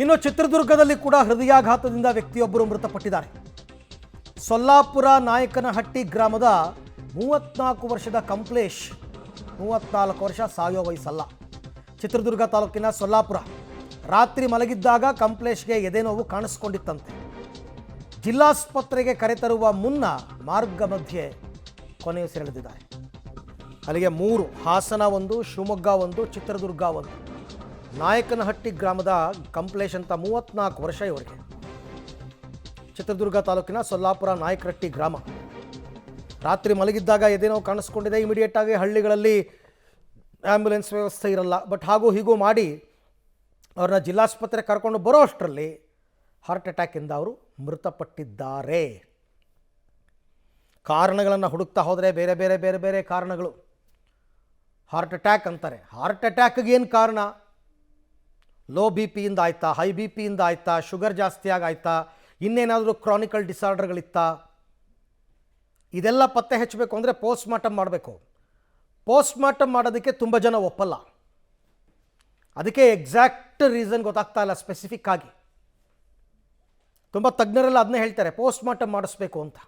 ಇನ್ನು ಚಿತ್ರದುರ್ಗದಲ್ಲಿ ಕೂಡ ಹೃದಯಾಘಾತದಿಂದ ವ್ಯಕ್ತಿಯೊಬ್ಬರು ಮೃತಪಟ್ಟಿದ್ದಾರೆ. ಸೊಲ್ಲಾಪುರ ನಾಯಕನಹಟ್ಟಿ ಗ್ರಾಮದ 34 ವರ್ಷದ ಕಂಪ್ಲೇಶ್, 34 ವರ್ಷ, ಸಾಯೋ ವಯಸ್ಸಲ್ಲ. ಚಿತ್ರದುರ್ಗ ತಾಲೂಕಿನ ಸೊಲ್ಲಾಪುರ. ರಾತ್ರಿ ಮಲಗಿದ್ದಾಗ ಕಂಪ್ಲೇಶ್ಗೆ ಎದೆನೋವು ಕಾಣಿಸ್ಕೊಂಡಿತ್ತಂತೆ. ಜಿಲ್ಲಾಸ್ಪತ್ರೆಗೆ ಕರೆತರುವ ಮುನ್ನ ಮಾರ್ಗ ಮಧ್ಯೆ ಕೊನೆಯುಸಿರೆಳೆದಿದ್ದಾರೆ. ಅಲ್ಲಿಗೆ 3, ಹಾಸನ 1, ಶಿವಮೊಗ್ಗ 1, ಚಿತ್ರದುರ್ಗ 1. ನಾಯಕನಹಟ್ಟಿ ಗ್ರಾಮದ ಕಂಪ್ಲೇಶ್ ಅಂತ 34 ವರ್ಷ ಇವರಿಗೆ. ಚಿತ್ರದುರ್ಗ ತಾಲೂಕಿನ ಸೊಲ್ಲಾಪುರ ನಾಯಕನಹಟ್ಟಿ ಗ್ರಾಮ. ರಾತ್ರಿ ಮಲಗಿದ್ದಾಗ ಎದೆನೋವು ಕಾಣಿಸ್ಕೊಂಡಿದೆ. ಇಮಿಡಿಯೇಟ್ ಆಗಿ ಹಳ್ಳಿಗಳಲ್ಲಿ ಆ್ಯಂಬುಲೆನ್ಸ್ ವ್ಯವಸ್ಥೆ ಇರಲ್ಲ. ಬಟ್ ಹಾಗೂ ಹೀಗೂ ಮಾಡಿ ಅವ್ರನ್ನ ಜಿಲ್ಲಾಸ್ಪತ್ರೆ ಕರ್ಕೊಂಡು ಬರೋ ಅಷ್ಟರಲ್ಲಿ ಹಾರ್ಟ್ ಅಟ್ಯಾಕಿಂದ ಅವರು ಮೃತಪಟ್ಟಿದ್ದಾರೆ. ಕಾರಣಗಳನ್ನು ಹುಡುಕ್ತಾ ಹೋದರೆ ಬೇರೆ ಬೇರೆ ಬೇರೆ ಬೇರೆ ಕಾರಣಗಳು. ಹಾರ್ಟ್ ಅಟ್ಯಾಕ್ ಅಂತಾರೆ. ಹಾರ್ಟ್ ಅಟ್ಯಾಕ್ಗೆ ಏನು ಕಾರಣ? ಲೋ ಬಿ ಪಿಯಿಂದ ಆಯ್ತಾ, ಹೈ ಬಿ ಪಿಯಿಂದ ಆಯ್ತಾ, ಶುಗರ್ ಜಾಸ್ತಿ ಆಗಾಯ್ತಾ, ಇನ್ನೇನಾದರೂ ಕ್ರಾನಿಕಲ್ ಡಿಸಾರ್ಡರ್ಗಳಿತ್ತಾ? ಇದೆಲ್ಲ ಪತ್ತೆ ಹಚ್ಚಬೇಕು ಅಂದರೆ ಪೋಸ್ಟ್ ಮಾರ್ಟಮ್ ಮಾಡಬೇಕು. ಪೋಸ್ಟ್ ಮಾರ್ಟಮ್ ಮಾಡೋದಕ್ಕೆ ತುಂಬ ಜನ ಒಪ್ಪಲ್ಲ. ಅದಕ್ಕೆ ಎಕ್ಸಾಕ್ಟ್ ರೀಸನ್ ಗೊತ್ತಾಗ್ತಾ ಇಲ್ಲ ಸ್ಪೆಸಿಫಿಕ್ ಆಗಿ. ತುಂಬ ತಜ್ಞರೆಲ್ಲ ಅದನ್ನೇ ಹೇಳ್ತಾರೆ, ಪೋಸ್ಟ್ ಮಾರ್ಟಮ್ ಮಾಡಿಸ್ಬೇಕು ಅಂತ.